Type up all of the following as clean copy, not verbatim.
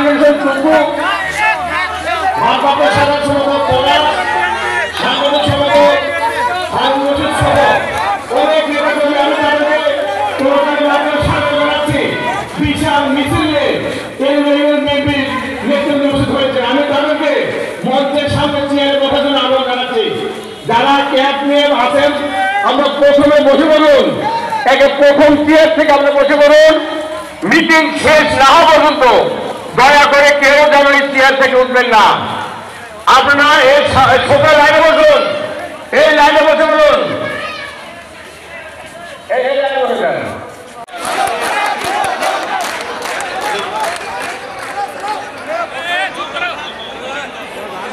Organisation টুকু ভারপ্রাপ্ত সাধারণ সম্পাদক পলাশ, সাংগঠনিক সম্পাদক হারুন রশিদ সহ অনেক নেতাকর্মী আমি তাদেরকে স্বাগত জানাচ্ছি। বিশাল মিছিলে বিএনপির নেতৃত্ব উপস্থিত হয়েছে। আমি তাদেরকে মঞ্চের সামনে চেয়ারে বসার জন্য আহ্বান জানাচ্ছি। যারা ক্যাব নিয়ে আছেন আমরা প্রথমে বসে পড়ুন, একে প্রথম চেয়ার থেকে আমরা বসে পড়ুন। মিটিং শেষ না হওয়া পর্যন্ত দয়া করে কেউ যেন এই চেয়ার থেকে উঠবেন না। আপনারা এই সোফা লাইনে বসুন, এই লাইনে বসে পড়ুন, এই লাইনে বসে যান।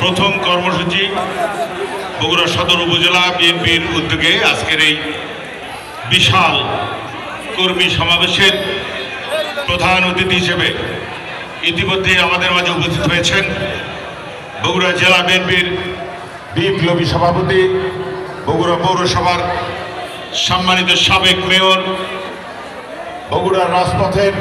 প্রথম কর্মসূচি বগুড়া সদর উপজেলা বিএনপির উদ্যোগে আজকের এই বিশাল কর্মী সমাবেশের প্রধান অতিথি হিসেবে ইতিমধ্যে আমাদের মাঝে উপস্থিত হয়েছেন বগুড়া জেলা বিএনপির বিপ্লবী সভাপতি, বগুড়া পৌরসভার সম্মানিত সাবেক মেয়র, বগুড়ার রাজপথের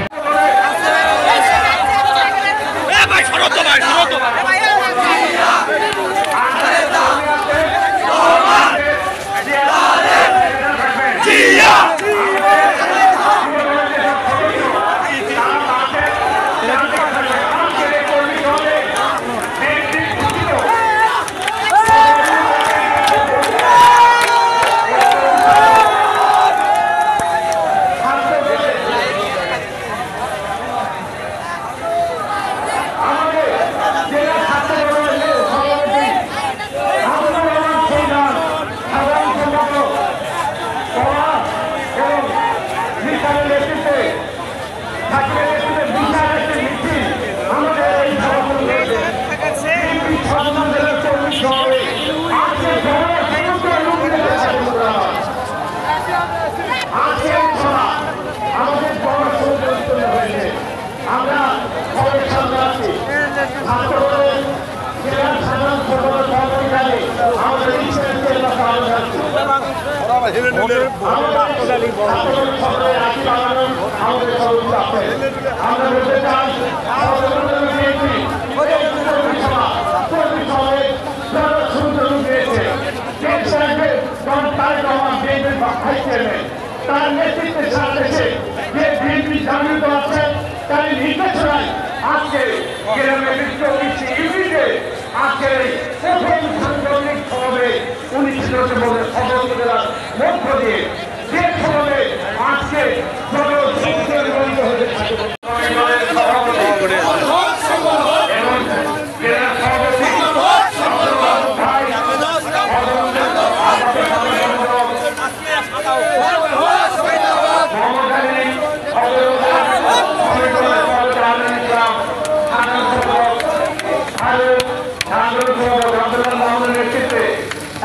তার নেতৃত্বে সারা দেশে যে বিএনপি জাগৃত আছে তার নির্দেশনায় আজকে গ্রামের ইউনিটে আজকে প্রথম সাংগঠনিক সমাবেশ অনুষ্ঠিত হচ্ছে বলে সদর উপজেলার মধ্য দিয়ে, যে সমাবে আজকে জনগণিত হতে থাকে।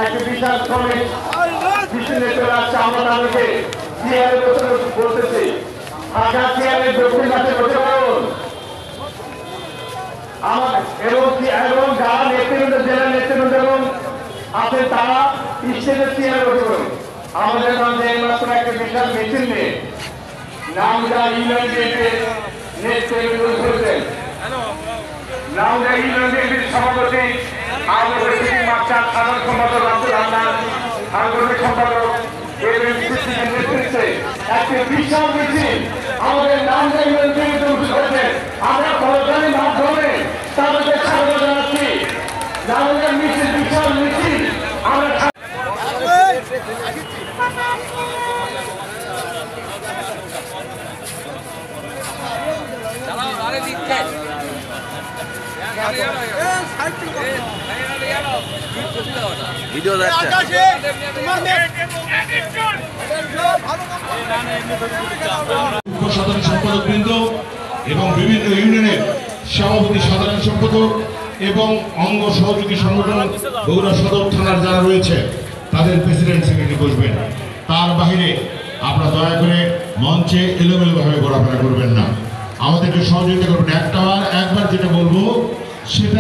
একটি বিশাল শ্রমিক মিছিল চলে আসছে। আমরা তাদেরকে চেয়ারে বলতেছি, ফাঁকা চেয়ারে দক্ষিণ পাশে বসে পড়ুন। এবং যারা নেতৃবৃন্দ, জেলা নেতৃবৃন্দ এবং আছেন তারা স্টেজের চেয়ারে বসে পড়ুন। আমাদের মধ্যে এইমাত্র একটা বিশাল মিছিল নিয়ে নামদা ইউনিয়ন বিএনপির নেতৃবৃন্দ করেছেন। নামদা ইউনিয়ন বিএনপির সভাপতি সাধারণ সম্পাদক আব্দুল হান্নান, সাংগঠনিক সম্পাদক নেতৃত্বে একটি বিশাল মিছিল আমাদের নামদা ইউনিয়ন বিএনপি হয়েছে। আমরা সরকারি মাধ্যমে তাদেরকে স্বাগত জানাচ্ছি। নামদা মিছিল, বিশাল মিছিল আমরা ভিডিও যাচ্ছে। সাধারণ সম্পাদক বৃন্দ এবং বিভিন্ন ইউনিয়নের সভাপতি, সাধারণ সম্পাদক এবং অঙ্গ সহযোগী সংগঠন বগুড়া সদর থানার যারা রয়েছে তাদের প্রেসিডেন্ট সেক্রেটারি বসবেন। তার বাহিরে আপনারা দয়া করে মঞ্চে এলোমেলোভাবে ঘোরাফেরা করবেন না, আমাদেরকে সহযোগিতা করবেন। একবার যেটা বলবো সেটা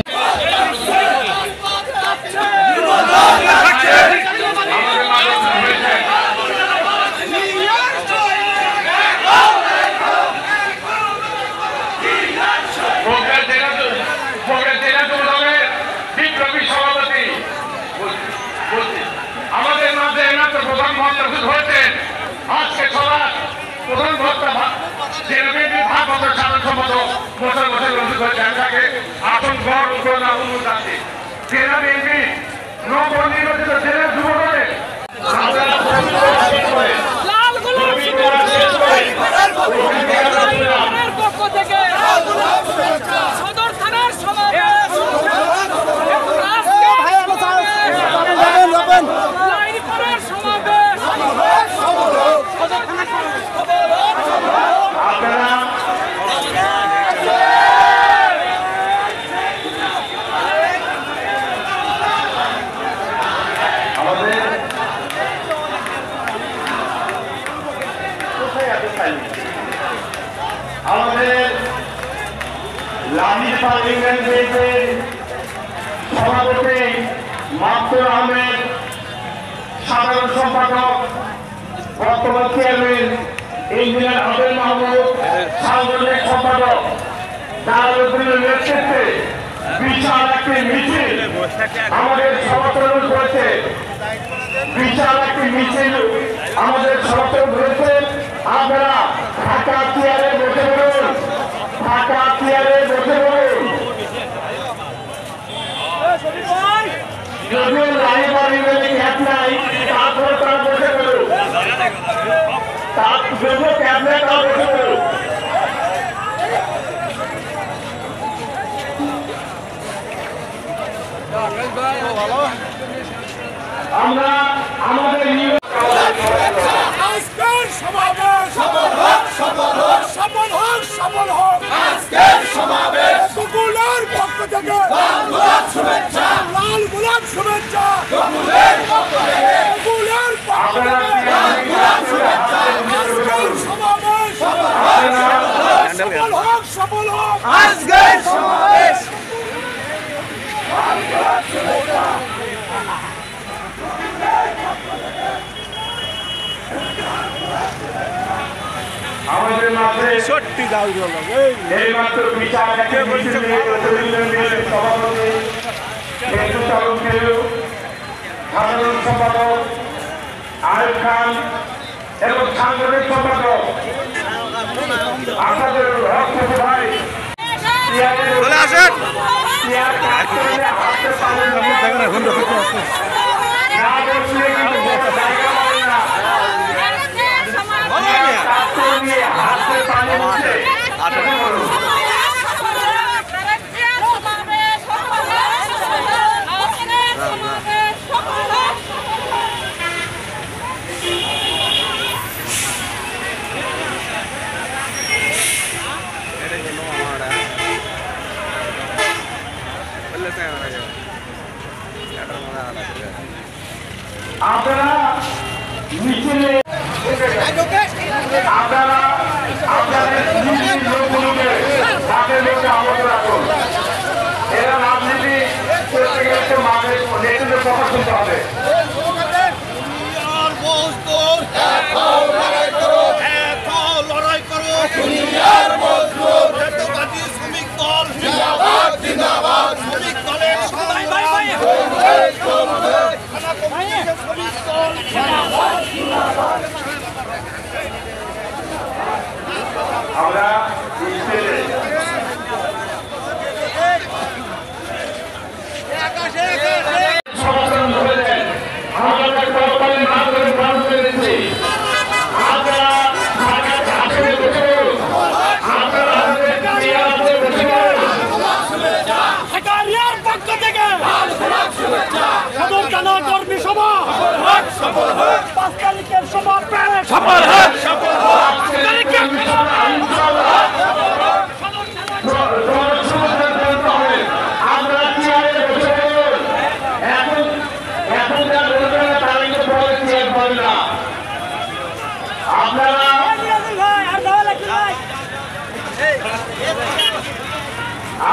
বগুড়া জেলা হয়েছেন আজকে সবার প্রধান বক্তা জেনারেল ভারপ্রাপ্ত সাধারণ সম্পাদক মোশাররফ হোসেন রশিদ হয়েছে তাকে আসন গ্রহণ করে অনুরোধ জানাচ্ছি। জেলা বিএনপি নবনির্বাচিত জেলা যুব দলের পক্ষ থেকে সদর থানার সমাবেশ আমাদের লামির পার্লামেন্ট বিএনপির সভাপতি মাহমুদুর আহমেদ, সাধারণ সম্পাদক বর্তমান চেয়ারম্যান ইঞ্জিনিয়ার আব্দুল মাহমুদ, সাংগঠনিক সম্পাদক দারুদ্দিনের নেতৃত্বে বিশাল একটি মিছিল আমাদের সমর্থন করেছে। বিশাল একটি মিছিল আমাদের সমর্থন করেছে। আপনারা ঢাকা চেয়ারে বসে পড়ুন, ঢাকা চেয়ারে বসে পড়ুন। যদিও লাইভ পার্লামেন্টে ক্যাব নাই, তারপরে তারা বসে পড়ুন, যদিও ক্যাব নেই তারা বসে পড়ুন। আমরা আমাদের আজকের সমাবেশ সফল হোক, সফল হোক, সফল হোক, সফল হোক। আজকের সমাবেশ সকলের পক্ষ থেকে লাল গোলাপ শুভেচ্ছা, লাল গোলাপ শুভেচ্ছা। সকলের পক্ষ থেকে সকলের পক্ষ থেকে লাল গোলাপ শুভেচ্ছা। আজকের সমাবেশ সফল হোক, সফল হোক। আজকের সমাবেশ লাল গোলাপ শুভেচ্ছা। আমাদের মাঝে এইমাত্র বিচার সভাপতি সাধারণ সম্পাদক আরিফ খান এবং সাংগঠনিক সম্পাদক আপনাদের ভাই চলে আসেন। আপনারা মিছিলে আপনারা আপনাদের লোকগুলোকে তাদের লোককে আবদ্ধ রাখুন। এরা রাজনীতি করতে গেলে একটু মাঠের নেতৃত্বের কথা শুনতে হবে। আমরা সমর্থন করেছেন আমাদের তৎকালীন নাগরিক মানুষের দিচ্ছি। আপনারা আসলে বসে পড়ুন, আপনারা বসে পড়ুন। পক্ষ থেকে সদর থানা কর্মী সভা 5 তারিখের সমাবেশ সফল হোক, সফল হোক।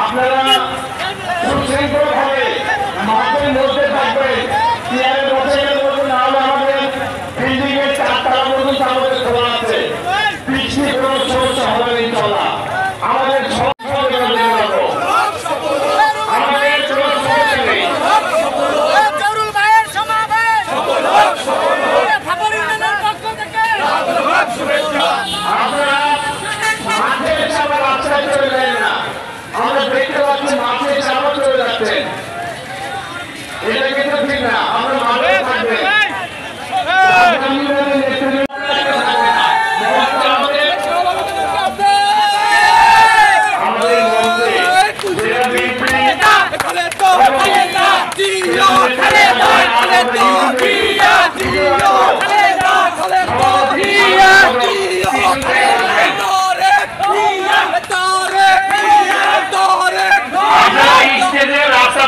আপনারা সুশৃঙ্খলভাবে মাঠের মধ্যে থাকবেন। চেয়ারে বসে গেলে বলুন, নাহলে আমাদের বিল্ডিং এর 4 তলা পর্যন্ত আমাদের খোলা আছে। পিছিয়ে কোনো সমস্যা হবে না ইনশাআল্লাহ। আমাদের জরুল ভাইয়ের সমাবেশ সফল হোক, সফল হোক।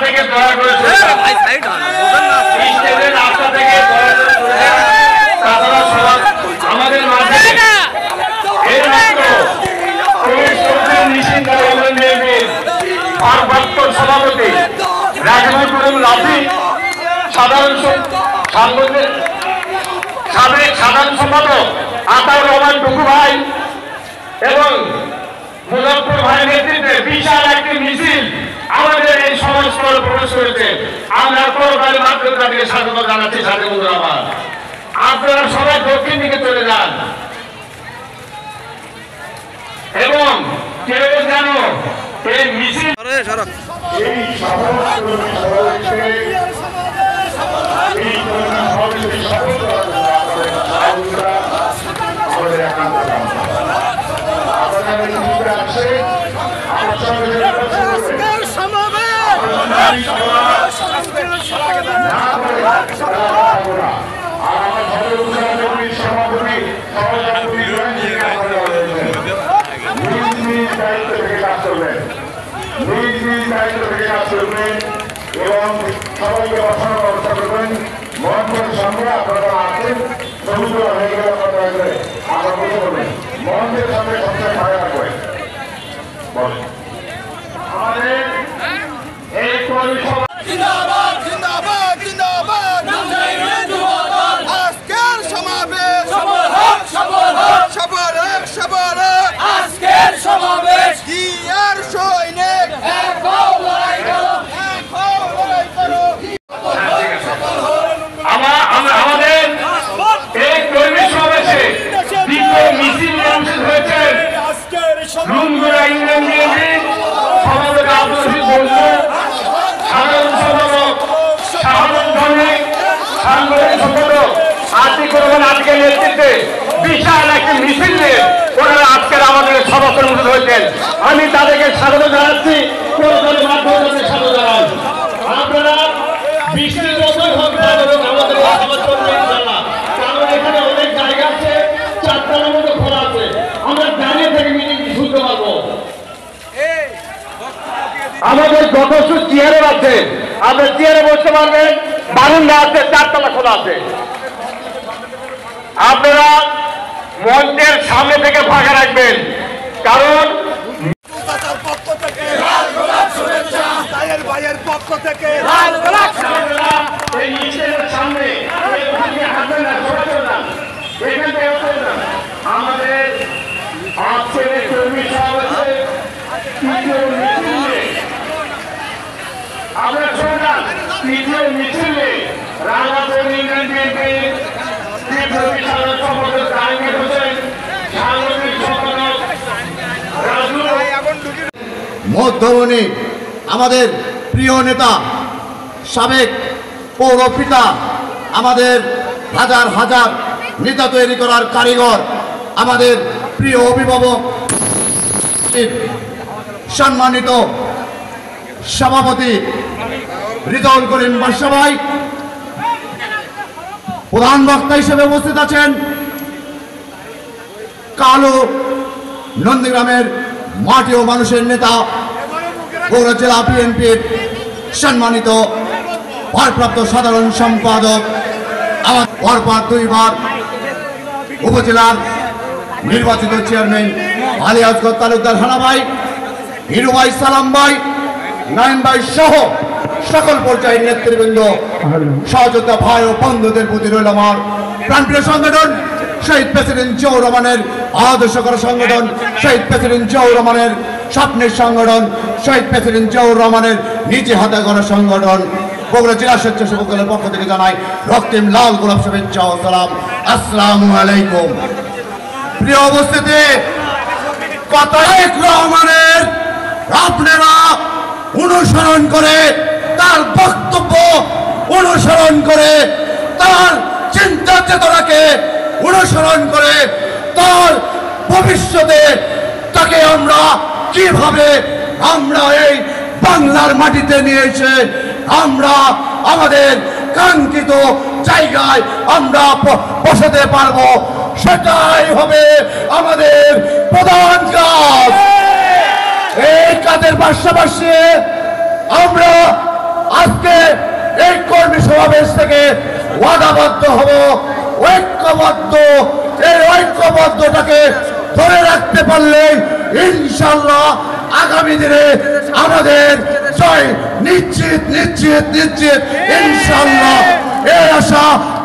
থেকে দয়া করে স্টেজের রাস্তা থেকে দয়া করে সরে যান। তাছাড়া সবার আমাদের মাঝে এর মাত্র প্রবেশ করছেন নিশ্চিন্ত ভারপ্রাপ্ত সভাপতি রাজময় করিম রাফি, সাবেক সাধারণ সম্পাদক আতাউর রহমান টুকু ভাই এবং মুজফ্ফর ভাইয়ের নেতৃত্বে বিশাল একটি মিছিল আমাদের এই সমাজস্থলে প্রবেশ করেছে। আমরা করতালি মাধ্যমে তাদেরকে স্বাগত জানাচ্ছি। সাথে বন্ধুরা আমার, আপনারা সবাই দক্ষিণ দিকে চলে যান এবং কেউ যেন এই মিছিল এই এবং সবাইকে বসানোর ব্যবস্থা করবেন। মঞ্চের সঙ্গে আপনারা আছেন সমুদ্র হয়ে গেলে আমরা বলতে বলবেন মঞ্চের সঙ্গে সবচেয়ে ভালো রাখবেন। আমাদের এই কর্মী সভা জিন্দাবাদ জিন্দাবাদ জিন্দাবাদ আজকের সমাবেশ সফল হোক সফল হোক সফল হোক সফল হোক আজকের সমাবেশ কি আর সৈনিক এক হও লড়াই করো এক হও লড়াই করো আমাদের এই কর্মী সমাবেশে দ্বিতীয় মিছিল অনুষ্ঠিত হয়েছে রুমগুড়া ইউনিয়ন বিএনপি সভাপতি আব্দুল রশিদ বলবো, সাধারণ সম্পাদক শাহাদুল ধনিক, সাংগঠনিক সম্পাদক আতিকুর রহমান আজকের নেতৃত্বে বিশাল একটি মিছিল নিয়ে ওনারা আজকের আমাদের সভাস্থলে অনুষ্ঠিত হয়েছেন। আমি তাদেরকে স্বাগত জানাচ্ছি। কোরবানির মাধ্যমে স্বাগত জানান। আপনারা বৃষ্টির মতোই হোক আমাদের সভা চলবে ইনশাআল্লাহ। কারণ এখানে অনেক জায়গা আছে, চারটার মতো খোলা আছে, আমরা দাঁড়িয়ে থেকে মিটিং শুনতে পারবো। আমাদের যথেষ্ট চেয়ারও আছে, আপনার চেয়ারে বসতে পারবেন, বারান্দা আছে, চারতলা খোলা আছে। আপনারা মঞ্চের সামনে থেকে ফাঁকা রাখবেন, কারণ পক্ষ থেকে লাল গোলাপ শুভেচ্ছা তায়ের ভাইয়ের পক্ষ থেকে লাল গোলাপ শুভেচ্ছা এই মিছিলের সামনে হাঁটবেন না, সরে যান, এখান থেকে সরে যান। আমাদের আজকের এই কর্মী সমাবেশে তৃতীয় মিছিলে আপনারা সরে যান। তৃতীয় মিছিলে রাজাপুর ইউনিয়ন বিএনপির বিপ্লবী সাধারণ সম্পাদক জাহাঙ্গীর হোসেন, সাংগঠনিক সম্পাদক রাজু মধ্যমণি, আমাদের প্রিয় নেতা, সাবেক পৌরপিতা, আমাদের হাজার হাজার নেতা তৈরি করার কারিগর, আমাদের প্রিয় অভিভাবক, সম্মানিত সভাপতি রিজাউল করিম বাদশা ভাই, প্রধান বক্তা হিসেবে উপস্থিত আছেন কালো নন্দীগ্রামের মাটি ও মানুষের নেতা বগুড়া জেলা বিএনপির সম্মানিত ভারপ্রাপ্ত সাধারণ সম্পাদক, আমার পরপর দুইবার উপজেলার নির্বাচিত চেয়ারম্যান আলী আসগর তালুকদার হানা ভাই, হিরু ভাই, সালাম ভাই, নাইম ভাই সহ সকল পর্যায়ের নেতৃবৃন্দ, সহযোদ্ধা ভাই ও বন্ধুদের প্রতি রইল আমার প্রাণপ্রিয় সংগঠন শহীদ প্রেসিডেন্ট জিয়াউর রহমানের আদর্শ করা সংগঠন, শহীদ প্রেসিডেন্ট জিয়াউর রহমানের স্বপ্নের সংগঠন, শহীদ প্রেসিডেন্ট জিয়াউর রহমানের নিজে হাতে গড়া সংগঠন বগুড়া জেলা স্বেচ্ছাসেবক দলের পক্ষ থেকে জানাই রক্তিম লাল গোলাপ শুভেচ্ছা ও সালাম। আসসালামু আলাইকুম। প্রিয় উপস্থিতি, তারেক রহমানের আপনারা অনুসরণ করে, তার বক্তব্য অনুসরণ করে, তার চিন্তা চেতনাকে অনুসরণ করে, তার ভবিষ্যতে তাকে আমরা কিভাবে আমরা এই বাংলার মাটিতে নিয়ে এসে আমরা আমাদের কাঙ্ক্ষিত জায়গায় আমরা বসাতে পারবো, সেটাই হবে আমাদের প্রধান কাজ। এই কাজের পাশাপাশি আমরা আজকে এই কর্মী সমাবেশ থেকে ওয়াদাবদ্ধ হব, ঐক্যবদ্ধ। এই ঐক্যবদ্ধটাকে ধরে রাখতে পারলে ইনশাআল্লাহ আগামী দিনে আমাদের জয় নিশ্চিত নিশ্চিত নিশ্চিত ইনশাআল্লাহ। এই আশা,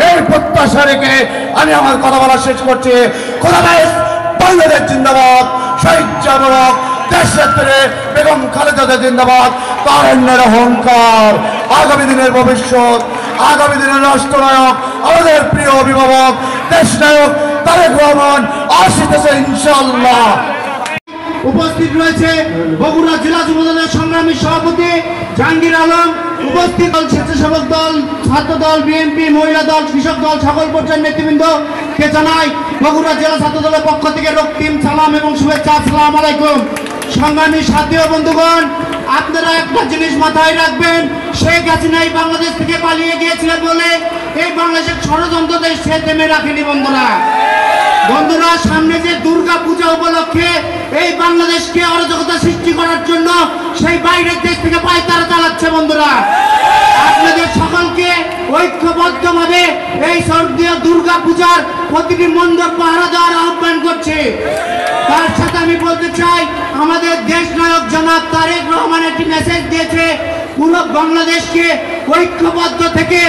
এই প্রত্যাশা রেখে আমি আমার কথা বলা শেষ করছি। খোদাফেজ। বাংলাদেশ জিন্দাবাদ। শহীদ জামরক দেশনেত্রী বেগম খালেদা জিন্দাবাদ। তারুণ্যের অহংকার, আগামী দিনের ভবিষ্যৎ, আগামী দিনের রাষ্ট্রনায়ক, আমাদের প্রিয় অভিভাবক দেশনায়ক তারেক রহমান আসিতেছে ইনশাআল্লাহ। উপস্থিত রয়েছে বগুড়া জেলা যুবদলের সংগ্রামী সভাপতি জাহাঙ্গীর আলম, উপস্থিত দল, স্বেচ্ছাসেবক দল, ছাত্র দল, বিএনপি, মহিলা দল, কৃষক দল, সকল পর্যায়ের নেতৃবৃন্দকে জানাই বগুড়া জেলা ছাত্র দলের পক্ষ থেকে রক্তিম সালাম এবং শুভেচ্ছা। আসসালামু আলাইকুম। সংগ্রামী সাথী ও বন্ধুগণ, আপনারা একটা জিনিস মাথায় রাখবেন, শেখ হাসিনা এই বাংলাদেশ থেকে পালিয়ে গিয়েছিলেন বলে এই বাংলাদেশের ষড়যন্ত্র দেশ সে থেমে রাখেনি বন্ধুরা। বন্ধুরা, সামনে যে দুর্গা পূজা উপলক্ষে এই বাংলাদেশকে অরাজকতা সৃষ্টি করার জন্য সেই বাইরের দেশ থেকে পায়তারা চালাচ্ছে বন্ধুরা। আপনাদের সকলকে ঐক্যবদ্ধভাবে এই স্বর্গীয় দুর্গা পূজার প্রতিটি মণ্ডপ পাহারা দেওয়ার আহ্বান করছে। তার সাথে আমি বলতে চাই, আমাদের দেশ নায়ক জনাব তারেক রহমান একটি মেসেজ দিয়েছে, পুরো বাংলাদেশকে ঐক্যবদ্ধ থেকে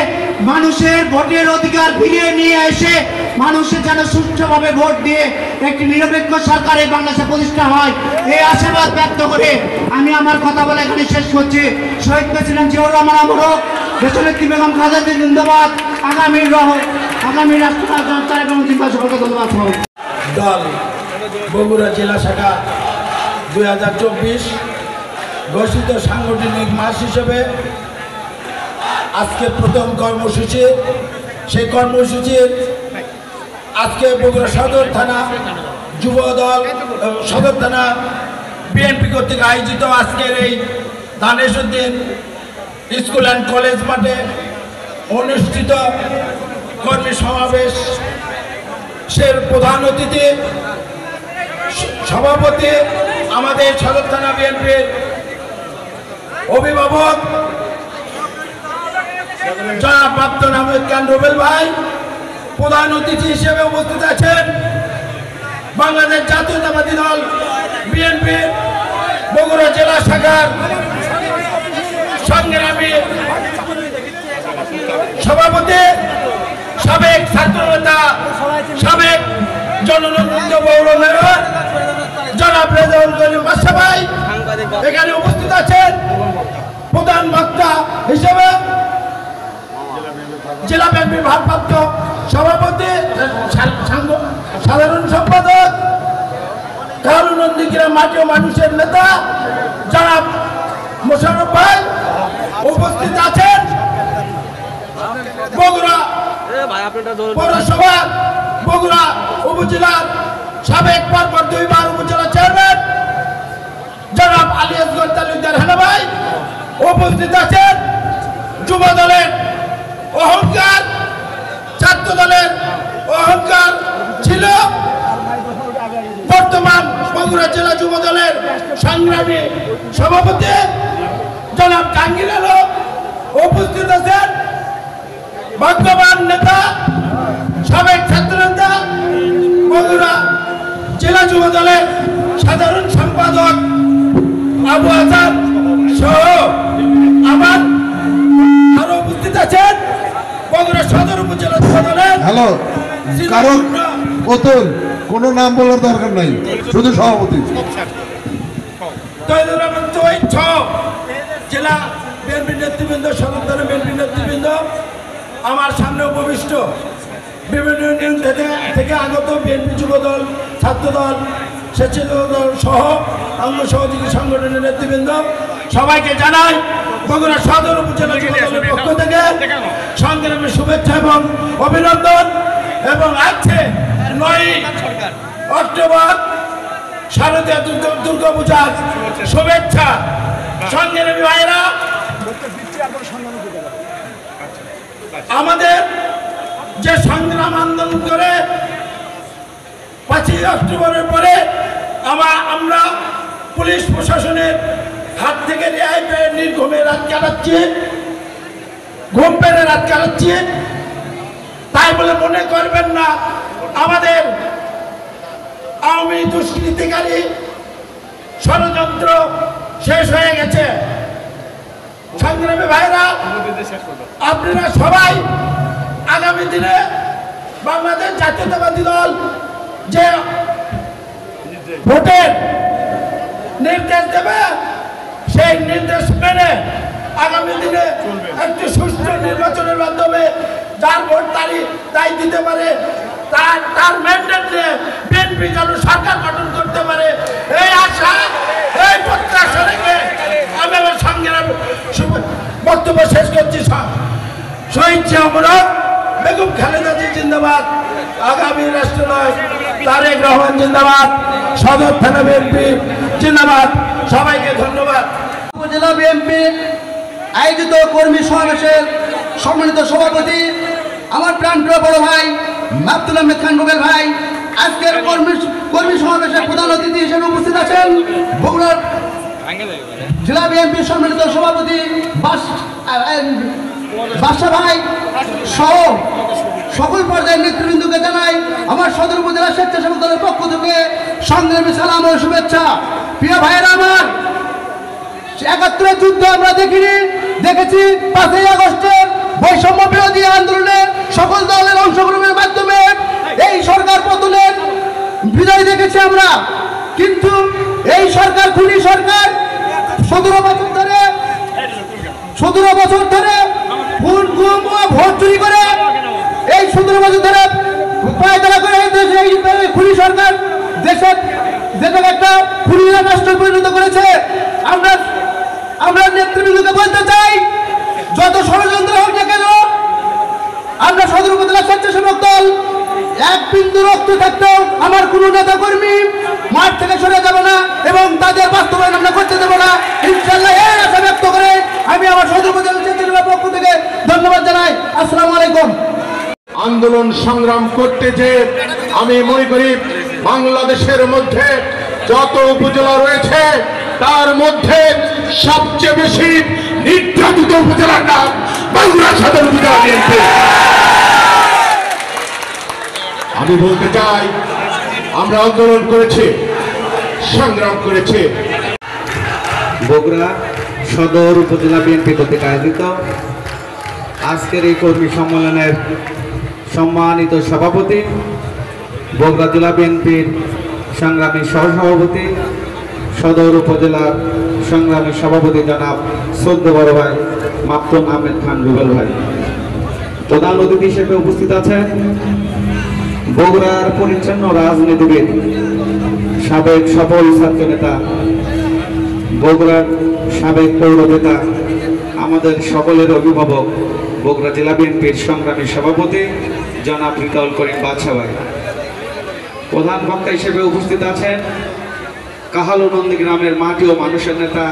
মানুষের ভোটের অধিকার ফিরিয়ে নিয়ে এসে মানুষের যেন সুষ্ঠুভাবে ভোট দিয়ে একটি নিরপেক্ষ সরকার এই বাংলাদেশে প্রতিষ্ঠা হয়, এই আশাবাদ ব্যক্ত করে আমি আমার কথা বলে এখানে শেষ করছি। শহীদ প্রেসিডেন্ট জিয়াউর রহমান আমরক, দেশনেত্রী বেগম খালেদা জিন্দাবাদ, আগামী রাষ্ট্রনায়ক তারেক রহমান জিন্দাবাদ। সকলকে ধন্যবাদ। দল বগুড়া জেলা শাখা 2024 ঘোষিত সাংগঠনিক মাস হিসেবে আজকে প্রথম কর্মসূচি। সেই কর্মসূচির আজকে বগুড়া সদর থানা যুব দল, সদর থানা বিএনপি কর্তৃক আয়োজিত আজকের এই দানেশউদ্দিন স্কুল অ্যান্ড কলেজ মাঠে অনুষ্ঠিত কর্মী সমাবেশ সের প্রধান অতিথি সভাপতি আমাদের সদর থানা বিএনপির অভিভাবক জনাব প্রাক্তন আহমেদ খান রুবেল ভাই, প্রধান অতিথি হিসেবে উপস্থিত আছেন বাংলাদেশ জাতীয়তাবাদী দল বিএনপি বগুড়া জেলা শাখার সংগ্রামী সভাপতি, সাবেক ছাত্রনেতা, সাবেক জননন্দিত পৌর মেয়র জনাব রেজাউল করিম বাদশা ভাই এখানে উপস্থিত আছেন। প্রধান বক্তা হিসেবে জেলা বিএনপির ভারপ্রাপ্ত সভাপতি, সাধারণ সম্পাদক, কারুনন্দীগ্রাম মাটি ও মানুষের নেতা জনাব মোশাররফ ভাই উপস্থিত আছেন। বগুড়া পৌরসভা, বগুড়া উপজেলার সাবেক পরপর 2 বার উপজেলা চেয়ারম্যান জনাব আলী আসগর তালুকদার হেনা ভাই উপস্থিত আছেন। যুব দলের অহংকার, ছাত্র দলের অহংকার ছিল, বর্তমান বগুড়া জেলা যুব দলের সংগ্রামী সভাপতি জনাব জাহাঙ্গীর আলম উপস্থিত আছেন। ভাগ্যবান নেতা, সাবেক ছাত্র নেতা, বগুড়া জেলা যুব দলের সাধারণ সম্পাদক আবু হাসান সহ আমার আরো উপস্থিত আছেন বগুড়া সদর উপজেলা যুব দলের হ্যালো, কারণ অতুল কোনো নাম বলার দরকার নাই, শুধু সভাপতি জেলা বিএনপি নেতৃবৃন্দ, সদর দলের বিএনপি নেতৃবৃন্দ, আমার সামনে উপবিষ্ট বিভিন্ন ইউনিয়ন থেকে আগত বিএনপি যুব দল, ছাত্র দল, স্বেচ্ছাসেবক দল সহ অঙ্গ সহযোগী সংগঠনের নেতৃবৃন্দ, সবাইকে জানাই বগুড়া সদর উপজেলা যুব দলের পক্ষ থেকে সংগ্রামী শুভেচ্ছা এবং অভিনন্দন। এবং আজকে 9 অক্টোবর শারদীয় দুর্গা পূজার শুভেচ্ছা। সংগ্রামী ভাইরা, আমাদের যে সংগ্রাম আন্দোলন করে 5ই অক্টোবরের পরে আমরা পুলিশ প্রশাসনের হাত থেকে রেহাই পেয়ে নির্ঘুমে রাত কাটাচ্ছি। ঘুম পেড়ে রাত কাটাচ্ছি, তাই বলে মনে করবেন না আমাদের আওয়ামী দুষ্কৃতিকারী ষড়যন্ত্র শেষ হয়ে গেছে। সংগ্রামী ভাইরা, আপনারা সবাই আগামী দিনে বাংলাদেশ জাতীয়তাবাদী দল যে ভোটের নির্দেশ দেবে, সেই নির্দেশ মেনে আগামী দিনে একটি সুষ্ঠু নির্বাচনের মাধ্যমে যার ভোট তাই দিতে পারে, তার ম্যান্ডেট নিয়ে বিএনপি যেন সরকার গঠন করতে পারে, এই আশা, এই প্রত্যাশা রেখে আমি আমার সংগ্রাম বক্তব্য শেষ করছি। শহীদ জিয়া বেগম খালেদা জিন্দাবাদ, আগামী রাষ্ট্রনায়ক তারেক রহমান জিন্দাবাদ, সদর থানা বিএনপি জিন্দাবাদ। সবাইকে ধন্যবাদ। উপজেলা বিএনপি আয়োজিত কর্মী সমাবেশের সম্মানিত সভাপতি আমার প্রাণপ্রিয় বড় ভাই আব্দুল আহমেদ খান রুবেল ভাই, আজকের কর্মী সমাবেশের প্রধান অতিথি হিসেবে উপস্থিত আছেন বগুড়ার জেলা বিএনপির সম্মানিত সভাপতি বাদশা ভাই সহ সকল পর্যায়ের নেতৃবৃন্দকে জানাই আমার সদর উপজেলা স্বেচ্ছাসেবক দলের পক্ষ থেকে সংগ্রামী সালাম ও শুভেচ্ছা। প্রিয় ভাইয়েরা আমার, ৭১ যুদ্ধ আমরা দেখেছি ৫ই আগস্টের বৈষম্য বিরোধী আন্দোলনে সকল দলের অংশগ্রহণের মাধ্যমে এই সরকার পতনের বিজয় দেখেছি আমরা। কিন্তু এই সরকার খুনি সরকার ১৭ বছর ধরে খুন গুম ও ভোট চুরি করে এই ১৭ বছর ধরে পায়তারা করে এই খুনি সরকার দেশের একটা খুনি রাষ্ট্রে পরিণত করেছে। আমরা নেতৃবৃন্দকে বলতে চাই, যত ষড়যন্ত্র হোক না কেন, আমরা সদর উপজেলা স্বেচ্ছাসেবক দল এক বিন্দু রক্ত থাকতেও আমার কোনো নেতা কর্মী মাঠ থেকে সরে যাবে না এবং তাদের বাস্তবায়ন আমরা করতে দেবো না, ইনশাআল্লাহ এই আশা ব্যক্ত করে আমি আমার সদর উপজেলা স্বেচ্ছাসেবক পক্ষ থেকে ধন্যবাদ জানাই। আসসালামু আলাইকুম। আন্দোলন সংগ্রাম করতে যে আমি মনে করি বাংলাদেশের মধ্যে যত উপজেলা রয়েছে তার মধ্যে সবচেয়ে বেশি নির্যাতিত উপজেলার নাম বগুড়া সদর উপজেলা বিএনপি। আমি বলতে চাই, আমরা আন্দোলন করেছি, সংগ্রাম করেছি। বগুড়া সদর উপজেলা বিএনপি কর্তৃক আয়োজিত আজকের এই কর্মী সম্মেলনের সম্মানিত সভাপতি, বগুড়া জেলা বিএনপির সংগ্রামী সহসভাপতি, সদর উপজেলার সংগ্রামী সভাপতি জনাব সদ্য বড় ভাই আব্দুল আহমেদ খান রুবেল ভাই, প্রধান অতিথি হিসেবে উপস্থিত আছেন বগুড়ার পরিচ্ছন্ন রাজনীতিবিদ, সাবেক সফল ছাত্র নেতা, বগুড়ার সাবেক পৌর নেতা, আমাদের সকলের অভিভাবক, বগুড়া জেলা বিএনপির সংগ্রামী সভাপতি জনাব রিতাউল করিম বাদশা ভাই। প্রধান বক্তা হিসেবে উপস্থিত আছেন কাহালু নন্দীগ্রামের মাটি ও মানুষের নেতা,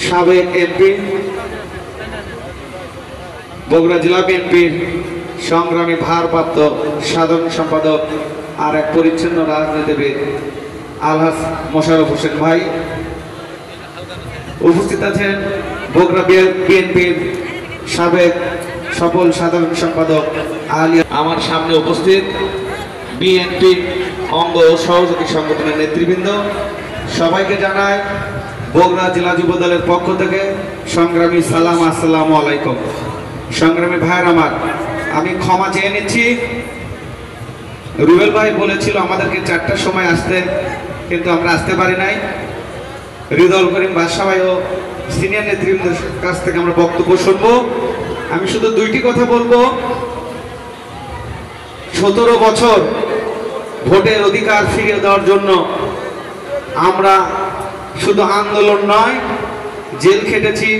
সাবেক এমপি, বগুড়া জেলা বিএনপির সংগ্রামী ভারপ্রাপ্ত সাধারণ সম্পাদক আর এক পরিচ্ছন্ন রাজনীতিবিদ আলহাজ মোশাররফ হোসেন ভাই। উপস্থিত আছেন বগুড়া বিএনপির সাবেক সফল সাধারণ সম্পাদক আলিয়া। আমার সামনে উপস্থিত বিএনপি অঙ্গ ও সহযোগী সংগঠনের নেতৃবৃন্দ, সবাইকে জানাই বগুড়া জেলা যুব দলের পক্ষ থেকে সংগ্রামী সালাম, আসসালামু আলাইকুম। সংগ্রামী ভাইয়ের আমার, আমি ক্ষমা চেয়ে নিচ্ছি। রুবেল ভাই বলেছিল আমাদেরকে 4টার সময় আসতে, কিন্তু আমরা আসতে পারি নাই। রিতাউল করিম বাদশা ভাই ও সিনিয়র নেতৃবৃন্দের কাছ থেকে আমরা বক্তব্য শুনবো। আমি শুধু 2টি কথা বলবো। 17 বছর ভোটের অধিকার ফিরিয়ে দেওয়ার জন্য আমরা শুধু আন্দোলন নয়, জেল খেটেছি,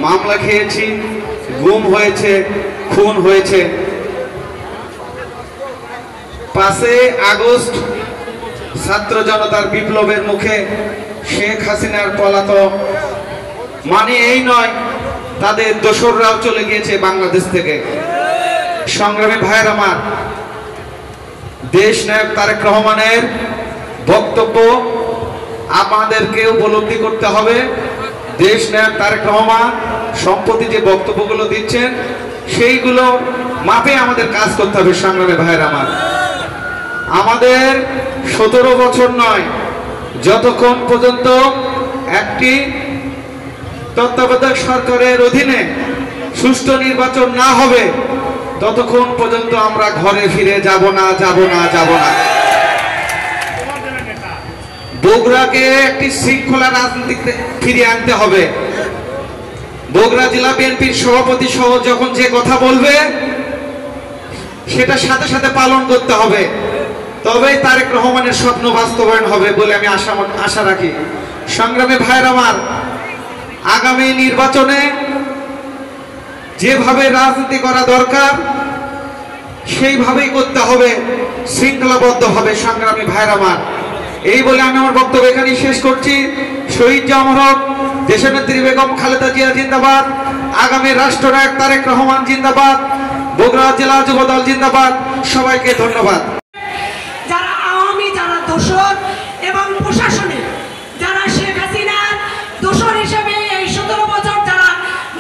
মামলা খেয়েছি, গুম হয়েছে, খুন হয়েছে। 5 আগস্ট ছাত্র জনতার বিপ্লবের মুখে শেখ হাসিনার পলাতক মানে এই নয়, তাদের দোসররাও চলে গিয়েছে বাংলাদেশ থেকে। সংগ্রামী ভাইয়ের আমার, দেশ নায়ক তারেক রহমানের বক্তব্য আমাদেরকে উপলব্ধি করতে হবে। দেশ নায়ক তারেক রহমান সম্প্রতি যে বক্তব্যগুলো দিচ্ছেন সেইগুলো মাপে আমাদের কাজ করতে হবে। সংগ্রামী ভাইয়েরা আমার, আমাদের 17 বছর নয়, যতক্ষণ পর্যন্ত একটি তত্ত্বাবধায়ক সরকারের অধীনে সুষ্ঠু নির্বাচন না হবে ততক্ষণ পর্যন্ত আমরা ঘরে ফিরে যাব না। বগুড়াকে একটি শৃঙ্খলা রাজনীতিতে ফিরিয়ে আনতে হবে। বগুড়া জেলা বিএনপির সভাপতি সহ যখন যে কথা বলবে সেটা সাথে সাথে পালন করতে হবে, তবেই তারেক রহমানের স্বপ্ন বাস্তবায়ন হবে বলে আমি আশা রাখি। সংগ্রামী ভাইয়ের আমার, আগামী নির্বাচনে যেভাবে রাজনীতি করা দরকার সেইভাবেই করতে হবে, শৃঙ্খলাবদ্ধভাবে। সংগ্রামী ভাইয়ের আমার, এই বলে আমি আমার বক্তব্য এখানেই শেষ করছি। শহীদ জামর হক, দেশনেত্রী বেগম খালেদা জিয়া জিন্দাবাদ, আগামী রাষ্ট্রনায়ক তারেক রহমান জিন্দাবাদ, বগুড়া জেলা যুবদল জিন্দাবাদ। সবাইকে ধন্যবাদ। যারা আওয়ামী, যারা দোসর এবং প্রশাসনে যারা শেখ হাসিনার দোসর হিসেবে এই 17 বছর যারা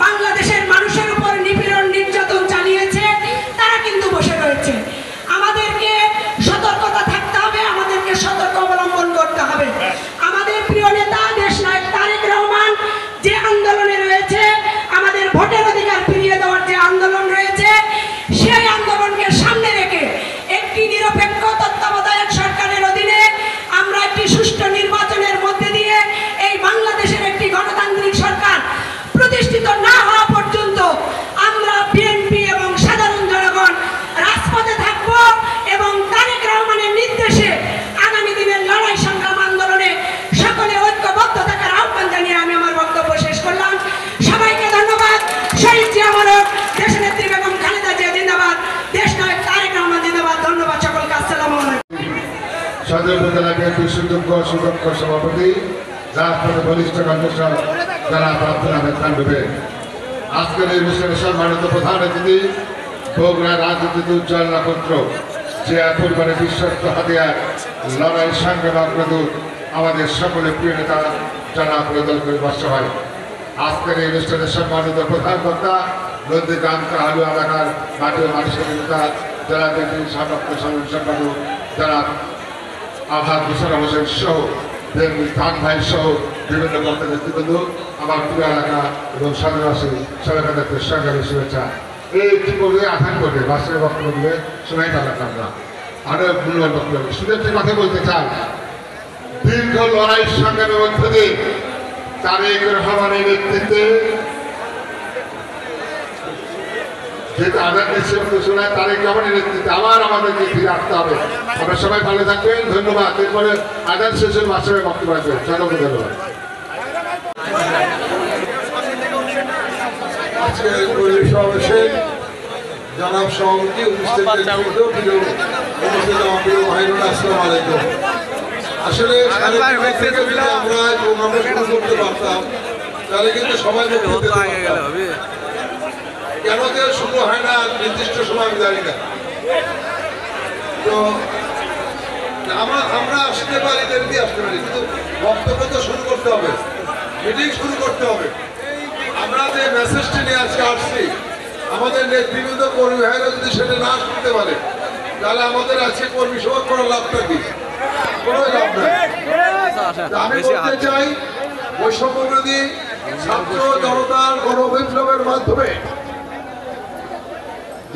বাংলাদেশের মানুষের উপর নিপীড়ন নির্যাতন চালিয়েছে তারা কিন্তু বসে রয়েছে। আমাদেরকে সতর্কতা থাকতে হবে, আমাদেরকে সতর্ক অবলম্বন করতে হবে। আমাদের প্রিয় নেতা দেশনায়ক তারেক রহমান যে আন্দোলনে রয়েছে, আমাদের ভোটের অধিকার ফিরিয়ে দেওয়ার যে আন্দোলন রয়েছে, সেই আন্দোলনকে সামনে রেখে একটি নিরপেক্ষ তত্ত্বাবধায়ক সরকারের অধীনে আমরা একটি সুষ্ঠু নির্বাচনের মধ্যে দিয়ে এই বাংলাদেশের একটি গণতান্ত্রিক সরকার প্রতিষ্ঠিত না হওয়া পর্যন্ত আমরা বিএনপি এবং সাধারণ জনগণ রাজপথে থাকব এবং তারেক রহমানের নির্দেশে আগামী দিনের লড়াই সংগ্রাম আন্দোলনে সকলে ঐক্যবদ্ধ থাকার আহ্বান জানিয়ে আমি আমার বক্তব্য শেষ করলাম। সবাইকে ধন্যবাদ। শহীদ জিয়ামর হক, দেশনেত্রী বেগম খালেদা জিয়া জিন্দাবাদ, দেশনায়ক তারেক রহমান জিন্দাবাদ। ধন্যবাদ সকলকে। আসসালামু আলাইকুম। সদর উপজেলা বিএনপির সুযোগ্য সভাপতি, রাজপথে বলিষ্ঠ কণ্ঠস্বর যারা প্রার্থী আহমেদ খান রূপে, আজকের এই অনুষ্ঠানে সম্মানিত প্রধান অতিথি, বগুড়া রাজনীতিতে উজ্জ্বল নক্ষত্র, জিয়া পরিবারের বিশ্বস্ত হাতিয়ার, লড়াই সংগ্রাম অগ্রদূত, আমাদের সকলে প্রিয় নেতা যারা প্রদল করে বর্ষা হয়। আজকের এই অনুষ্ঠানের সম্মানিত প্রধান বক্তা, নন্দীগ্রাম কাহালু এলাকার মাটি ও মানুষের নেতা, যারা বিএনপির সাবেক সাধারণ সম্পাদক, যারা আভাদ মুশারফ হোসেন সহ খান ভাই সহ বিভিন্ন বক্তা নেতৃবৃন্দ, আমার প্রিয় এলাকা এবং সাধারণবাসী সবাইকে সংগ্রামী শুভেচ্ছা। এই কি করবে আধান করবে বাসের বক্তব্য দিলে শোনাই পারলাম না, আরো মূল্যবান বক্তব্য। শুধু একটি কথা বলতে চাই, দীর্ঘ লড়াই সংগ্রামের মধ্যে দিয়ে তারেক রহমানের নেতৃত্বে যেহেতু আধার নিশ্চয় শোনায় তারেক রহমানের নেতৃত্বে আবার আমাদেরকে ফিরে আসতে হবে। আমরা সবাই ভালো থাকবেন, ধন্যবাদ। এরপরে আধার শেষের মাসে বক্তব্য রাখবেন। সকলকে ধন্যবাদ। আজকের পরিবেশ সমাবেশে জনাব সভাপতি উপস্থিত আসসালামু আলাইকুম। আসলে আমরা শুরু করতে পারতাম তাহলে কিন্তু সবাই কেন যে শুরু হয় না নির্দিষ্ট সময় আমি জানি না। তো আমরা আসতে পারি, দেরিতে আসতে পারি, কিন্তু বক্তব্য তো শুরু করতে হবে, মিটিং শুরু করতে হবে। আমরা যে মেসেজটি নিয়ে আজকে আসছি, আমাদের নেতৃবৃন্দ কর্মী ভাইরা যদি সেটা না শুনতে পারে তাহলে আমাদের আজকে কর্মী সভা করার লাভটা কি? কোনো লাভ নাই। আমি বলতে চাই, বৈষম্য বিরোধী ছাত্র জনতার গণবিপ্লবের মাধ্যমে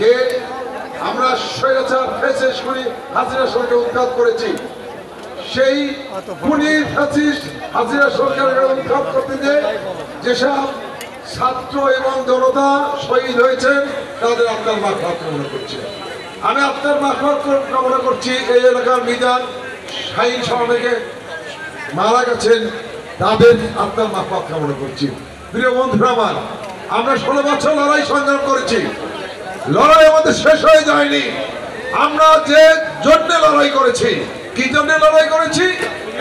যে আমরা স্বৈরাচার ফ্যাসিস্ট খুনি হাসিনা সরকার উৎখাত করেছি, সেই খুনি ফ্যাসিস্ট হাসিনা সরকারের উৎখাত করতে যেসব ছাত্র এবং জনতা শহীদ হয়েছেন তাদের আত্মার মাগফিরাত কামনা করছি। আমি আত্মার মাগফিরাত কামনা করছি এই এলাকার মিজান শাহীন সহ অনেকে মারা গেছেন, তাদের আত্মার মাগফিরাত কামনা করছি। প্রিয় বন্ধুরা আমার, আমরা 16 বছর লড়াই সংগ্রাম করেছি, লড়াই আমাদের শেষ হয়ে যায়নি। আমরা যে জন্য লড়াই করেছি, কি জন্য লড়াই করেছি?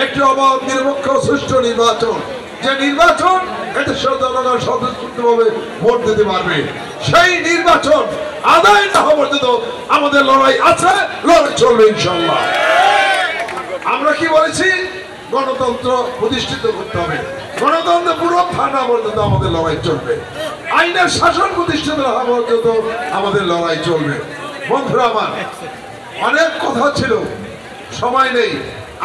একটি অবাধ নিরপেক্ষ সুষ্ঠু নির্বাচন, যে নির্বাচন এদেশের জনগণ স্বতঃস্ফূর্তভাবে ভোট দিতে পারবে। সেই নির্বাচন আদায় না হওয়া পর্যন্ত আমাদের লড়াই আছে, লড়াই চলবে ইনশাআল্লাহ। আমরা কি বলেছি? গণতন্ত্র প্রতিষ্ঠিত করতে হবে। গণতন্ত্র পুনরুত্থান না পর্যন্ত আমাদের লড়াই চলবে, আইনের শাসন প্রতিষ্ঠিত হওয়া পর্যন্ত আমাদের লড়াই চলবে। বন্ধুরা আমার, অনেক কথা ছিল, সময় নেই।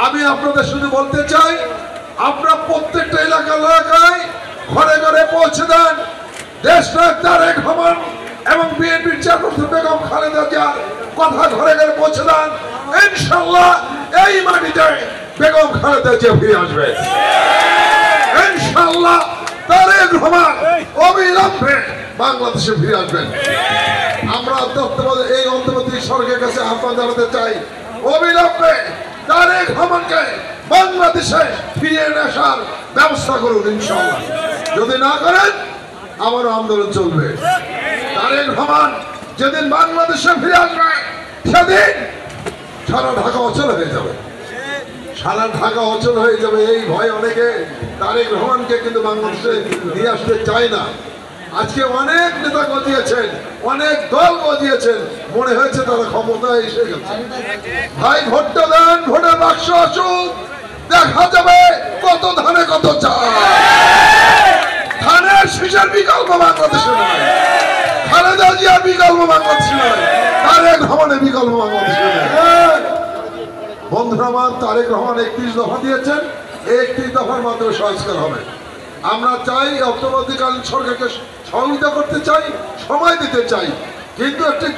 আমি আপনাদের শুধু বলতে চাই, আপনারা প্রত্যেকটা এলাকায় ঘরে ঘরে পৌঁছে দেন দেশনায়ক তারেক রহমান এবং বিএনপির চেয়ারপারসন বেগম খালেদা জিয়ার কথা ঘরে ঘরে পৌঁছে দেন। ইনশাআল্লাহ এই মাটিতে বেগম খালেদা জিয়া ফিরে আসবে। ইনশাআল্লাহ তারেক রহমান অবিলম্বে বাংলাদেশে ফিরে আসবেন। আমরা এই অন্তর্বর্তী সরকারের কাছে আহ্বান জানাতে চাই, অবিলম্বে তারেক রহমানকে বাংলাদেশে ফিরিয়ে আসার ব্যবস্থা করুন। ইনশাআল্লাহ যদি না করেন আমারও আন্দোলন চলবে। তারেক রহমান যেদিন বাংলাদেশে ফিরে আসবে সেদিন সারা ঢাকা অচল হয়ে যাবে, সারা ঢাকা অচল হয়ে যাবে। এই ভয় অনেকে তারেক রহমানকে কিন্তু বাংলাদেশে নিয়ে আসতে চায় না। আজকে অনেক নেতা গজিয়েছেন, অনেক দল গজিয়েছেন, মনে হয়েছে তারা ক্ষমতায় এসে গেছে। ভাই ভোটটা দেন, ভোটের বাক্স আসুক, দেখা যাবে কত ধানে কত চাল। ধানের শীষের বিকল্প বাংলাদেশে নয়, খালেদা জিয়ার বিকল্প বাংলাদেশে নয়, তারেক রহমানের বিকল্প বাংলাদেশে নয়। বন্ধুরা আমার, তারেক রহমান 31 দফা দিয়েছেন, 31 দফার মাধ্যমে সংস্কার হবে। আমরা চাই অন্তর্বর্তীকালীন সরকারকে সহযোগিতা করতে চাই, সময় দিতে চাই, কিন্তু একটি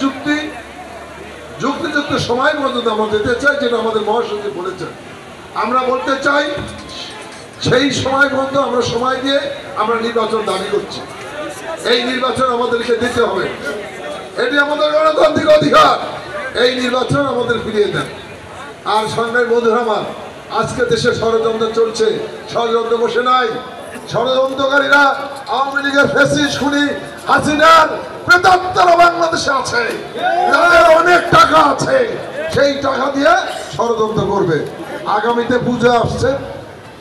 যুক্তিযুক্ত সময় পর্যন্ত আমরা দিতে চাই, যেটা আমাদের মহাসচিব বলেছেন। আমরা বলতে চাই সেই সময় পর্যন্ত আমরা সময় দিয়ে আমরা নির্বাচন দাবি করছি। এই নির্বাচন আমাদেরকে দিতে হবে, এটি আমাদের গণতান্ত্রিক অধিকার। এই নির্বাচন আমাদের ফিরিয়ে দেন। আর সঙ্গের বন্ধুরা আমার, আজকে দেশে ষড়যন্ত্র চলছে, ষড়যন্ত্র বসে নাই। ষড়যন্ত্রকারীরা আওয়ামী লীগের ফ্যাসিস্ট খুনি হাসিনার প্রেতাত্মারা বাংলাদেশে আছে, যাদের অনেক টাকা আছে, সেই টাকা দিয়ে ষড়যন্ত্র করবে। আগামীতে পূজা আসছে,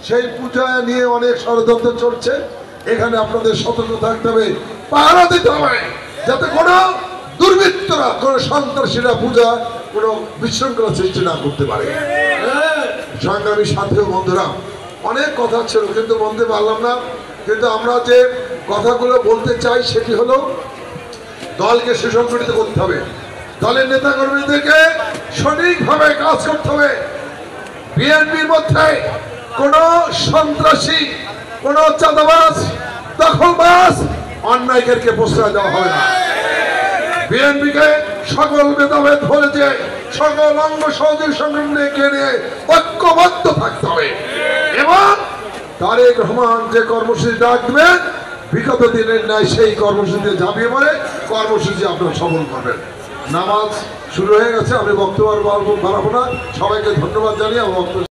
সেই পূজা নিয়ে অনেক ষড়যন্ত্র চলছে। এখানে আপনাদের সতর্ক থাকতে হবে, পাহারা দিতে হবে, যাতে কোনো দুর্বৃত্তরা, কোনো সন্ত্রাসীরা পূজা কোনো বিশৃঙ্খলা সৃষ্টি না করতে পারে। সংগ্রামী সাথী ও বন্ধুরা, অনেক কথা ছিল কিন্তু বলতে পারলাম না। কিন্তু আমরা যে কথাগুলো বলতে চাই সেটি হলো, দলকে সুসংগঠিত করতে হবে, দলের নেতা কর্মীদেরকে সঠিকভাবে কাজ করতে হবে। বিএনপির মধ্যে কোন সন্ত্রাসী, কোন চাঁদাবাজ, দখলবাজ, অন্যায়কারীকে প্রশ্রয় দেওয়া হবে না। বিএনপিকে সকল ভেদাভেদ ভুলে যে সকল অঙ্গ সহযোগী সংগঠনকে নিয়ে ঐক্যবদ্ধ থাকতে হবে এবং তারেক রহমান যে কর্মসূচি ডাক দেবেন বিগত দিনের ন্যায় সেই কর্মসূচিতে ঝাঁপিয়ে পড়ে কর্মসূচি আপনারা সফল করবেন। নামাজ শুরু হয়ে গেছে, আমি বক্তব্য বাড়াবো না। সবাইকে ধন্যবাদ জানিয়ে আমার বক্তব্য